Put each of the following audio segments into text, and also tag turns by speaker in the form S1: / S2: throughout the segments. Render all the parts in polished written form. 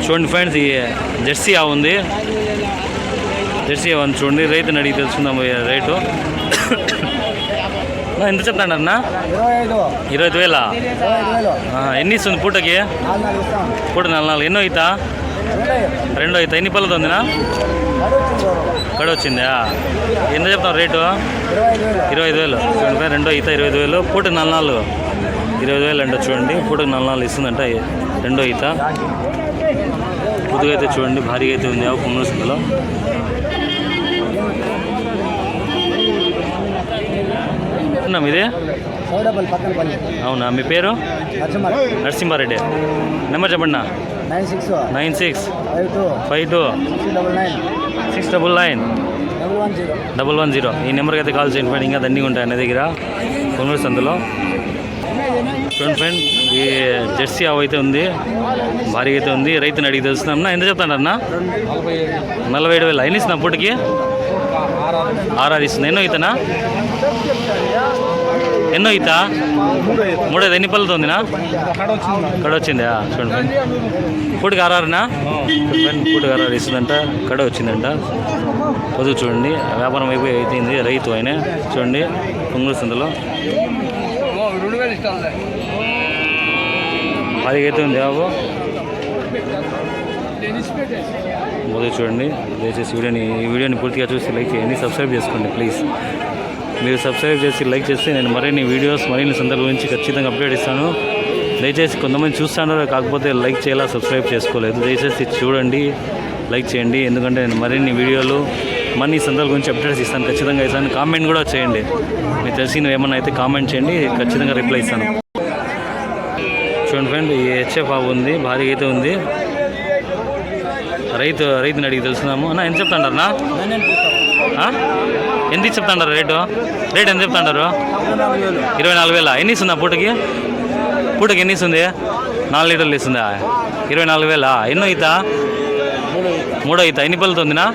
S1: చూడండి ఫ్రెండ్స్, ఈ జెర్సీ ఆవు ఉంది. జెర్సీ ఆవు ఉంది చూడండి. రైతుని అడిగి తెలుసుకుందాం రేటు. ఎంత చెప్తాడన్నా? 25,000. ఎన్ని ఇస్తుంది పూటకి? పూట 4 ఎన్నో అవుతా? 2 అవుతా. ఎన్ని పళ్ళతో ఉందినా? కడ వచ్చిందా? ఎంత చెప్తాం రేటు? 25,000. చూడండి 2 అవుతా 25,000. పూట 4 20,000 అంట. చూడండి పూటకు 4 ఇస్తుందంట. 2 అవుతా. పొద్దుగా అయితే చూడండి భారీగా అయితే ఉంది పొంగల్ సంతలో. ఇది అవునా? మీ పేరు? నరసింహారెడ్డి. నెంబర్ చెప్పండి. 9652699110. ఈ నెంబర్కి అయితే కాల్ చేయండి ఫ్రెండ్. ఇంకా దండిగా ఉంటాయి అన్న దగ్గర పొంగల్ సంతలో. చూడండి ఫ్రెండ్, ఈ జెర్సీ ఆవు అయితే ఉంది, భారీగా అయితే ఉంది. రైతుని అడిగి తెలుస్తున్నాం. ఎంత చెప్తాడన్నా? 47,000. ఎన్ని ఇస్తున్నా పూటకి? 6 ఇస్తుంది. ఎన్నో అవుతానా? ఎన్నో అవుతా? 3. ఎన్ని పళ్ళతో ఉందినా? కడ వచ్చిందా? చూడండి పూటకి 6 పూటకి 6 ఇస్తుందంట. కడ వచ్చిందంట. పొద్దు చూడండి వ్యాపారం అయిపోయి అయిపోయింది. రైతు ఆయన చూడండి పొంగల్ సంతలో భారీగా అయితే ఉంది ఆవు. మొదలు చూడండి. దయచేసి ఈ వీడియోని పూర్తిగా చూసి లైక్ చేయండి. సబ్స్క్రైబ్ చేసుకోండి ప్లీజ్. మీరు సబ్స్క్రైబ్ చేసి లైక్ చేస్తే నేను మరిన్ని వీడియోస్ మరిన్ని సందర్భాల గురించి ఖచ్చితంగా అప్డేట్ ఇస్తాను. దయచేసి కొంతమంది చూస్తాను కాకపోతే లైక్ చేయాలా, సబ్స్క్రైబ్ చేసుకోలేదు. దయచేసి చూడండి, లైక్ చేయండి. ఎందుకంటే నేను మరిన్ని వీడియోలు మరిన్ని సందర్భాల గురించి అప్డేట్స్ ఇస్తాను, ఖచ్చితంగా ఇస్తాను. కామెంట్ కూడా చేయండి. మీకు తెలిసినవి ఏమన్నా అయితే కామెంట్ చేయండి, ఖచ్చితంగా రిప్లై ఇస్తాను. చూడండి ఫ్రెండ్, ఈ హెచ్ఎఫ్ ఆవు ఉంది, భారీగా అయితే ఉంది. రైతుని అడిగి తెలుసుకుందాము. అన్న ఎంత చెప్తాండారన్నా? ఎంత చెప్తాండారు రేటు? ఎంత చెప్తాండారు? 24,000. ఎన్ని ఇస్తుందా పూటకి? పూటకి ఎన్ని ఇస్తుంది? 4 లీటర్లు ఇస్తుందా? 24,000. ఎన్నో అవుతా? 3 అవుతా. ఎన్ని పళ్ళతో ఉందినా?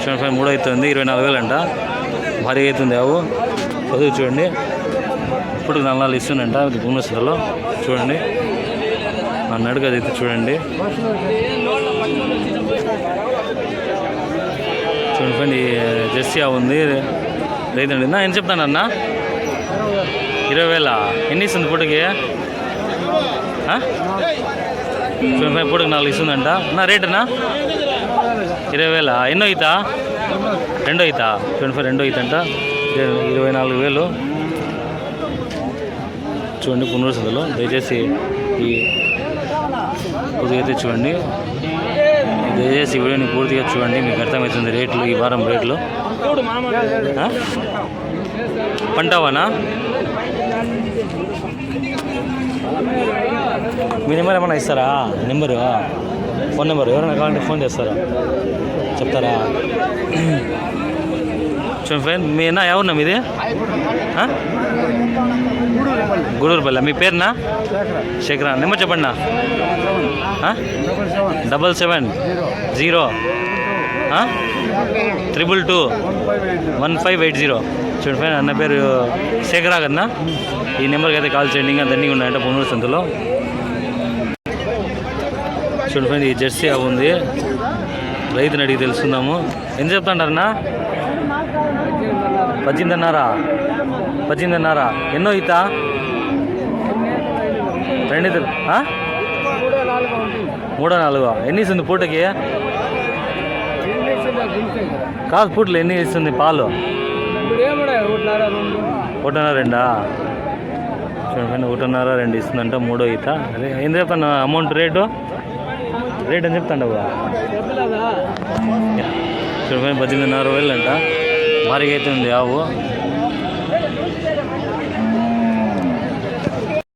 S1: చూడండి 3 అవుతుంది. 24,000 అంట. భారీగా అవుతుంది ఆవు. చదువు చూడండి ఇప్పుడు 4 ఇస్తుందంట భువనేశ్వర్లో. చూడండి నడుగు అది అయితే చూడండి. చూడండి ఫ్రెండ్, ఈ జెర్సీ ఆవు ఉంది. రైతు అండి. ఏం చెప్తానన్నా? 20,000. ఎన్ని ఇస్తుంది పూటకి? చూడండి ఫ్రెండ్, పూటకి 4 ఇస్తుందంట. నా రేటునా? 20,000. ఎన్నో అవుతా? 2 అవుతా. చూడండి ఫ్రెండ్, 2 అవుతుందంట. 24,000. చూడండి పునూరు సంతలో. దయచేసి ఈ పూర్తిగా అయితే చూడండి. దయచేసి వీడియోని పూర్తిగా చూడండి, మీకు అర్థమవుతుంది రేట్లు, ఈ వారం రేట్లు. పంటావానా? మీ నెంబర్ ఏమన్నా ఇస్తారా? ఫోన్ నెంబర్ ఎవరైనా కావాలంటే ఫోన్ చేస్తారా? చెప్తారా? చూడండి ఫ్రెండ్, మీ అన్న ఎవరున్నా మీది? గూడూరుపల్లి. మీ పేరునా? శేఖరా. నెంబర్ చెప్పండి నా. 7702221580. చూడండి ఫ్రెండ్, అన్న పేరు శేఖరా కన్నా. ఈ నెంబర్కి అయితే కాల్ చేయండి. ఇంకా దండిగా ఉన్నాయంట పొన్నూరు సంతలో. చూడండి ఫ్రెండ్, ఈ జెర్సీ ఆవు ఉంది. రైతుని అడిగి తెలుసుకుందాము. ఎంత చెప్తాంటారన్నా? 18,500. ఎన్నో అవుతా? 2 3-4. ఎన్ని ఇస్తుంది పూటకి? కాదు పూటలు ఎన్ని ఇస్తుంది పాలు? 1.5-2. చూడండి 1.5-2 ఇస్తుందంట. 3 అవుతా. అదే ఏం చెప్తాను అమౌంట్ రేటు అని చెప్తాండవు. చూడండి 18,500 అంట. భారీగా అయితే ఉంది ఆవు.